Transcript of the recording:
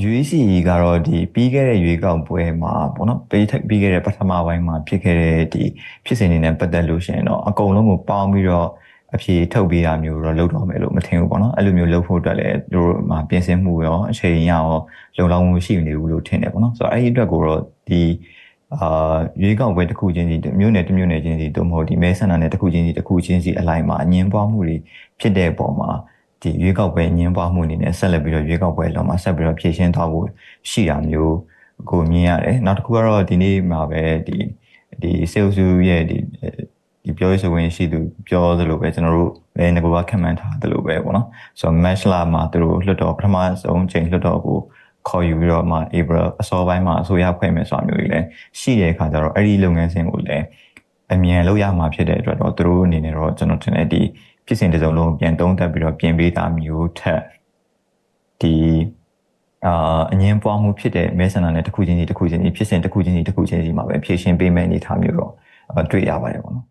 UEC ကတော့ဒီပြီးခဲ့တဲ့ရွေးကောက်ပွဲမှာပေါ့နော်ပြီးခဲ့တဲ့ပထမပိုင်းမှာဖြစ်ခဲ့တဲ့ဒီဖြစ်စဉ်တွေနဲ့ပတ်သက်လို့ရှိရင်တော့အကုန်လုံးကိုပေါင်းပြီးတော့အဖြေထုတ်ပေးတာမျိုးတော့လုပ်တော့မယ်လို့မထင်ဘူးပေါ့နော်အဲ့လိုမျိုးလုပ်ဖို့အတွက်လည်းသူတို့မှာပြင်ဆင်မှုရောအချိန်ရောလုံလောက်မှုရှိနေဘူးလို့ထင်တယ်ပေါ့နော်ဆိုတော့အဲ့ဒီအတွက်ကိုတော့ဒီရွေးကောက်ပွဲတစ်ခုချင်းစီမြို့နယ်တစ်မြို့နယ်ချင်းစီတို့မဟုတ်ဒီမဲဆန္ဒနယ်တစ်ခုချင်းစီအလိုက်မှာအငင်းပွားမှုတွေဖြစ်တဲ့ပုံမှာဒီရွေးကောက်ပွဲညှင်းပွားမှုအနေနဲ့ဆက်လက်ပြီးတော့ရွေးကောက်ပွဲလုံးမှာဆက်ပြီးတော့ဖြည့်ရှင်းသွားဖို့ရှိတာမျိုးကိုမြင်ရတယ်နောက်တစ်ခုကတော့ဒီနေ့မှာပဲဒီစေအုပ်စုရဲ့ဒီပြောရေးဆိုခွင့်ရှိသူပြောသလိုပဲကျွန်တော်တို့လည်းငကောခံမှန်းထားသလိုပဲပေါ့နော်ဆိုတော့ match လာမှာသူတို့လွှတ်တော်ပထမဆုံးချိန်လွှတ်တော်ကိုခေါ်ယူပြီးတော့မှ April အစောပိုင်းမှာအစိုးရဖွဲ့မယ်ဆိုတာမျိုးကြီးလည်းရှိတဲ့အခါကျတော့အဲ့ဒီလုပ်ငန်းစဉ်ကိုလည်းအမြန်လုပ်ရမှာဖြစ်တဲ့အတွက်တော့သူတို့အနေနဲ့တော့ကျွန်တော်ထင်တယ်ဒီဖြစ်စဉ်တစ်စုံလုံးပြန်သုံးသပ်ပြီးတော့ပြင်ပေးတာမျိုးထက်ဒီအငင်းပွားမှုဖြစ်တဲ့မဲဆန္ဒနယ်တစ်ခုချင်းစီဖြစ်စဉ်တစ်ခုချင်းစီမှာပဲဖြည့်ရှင်းပေးမယ့်အနေအထားမျိုးတော့တွေ့ရပါတယ်ပေါ့နော်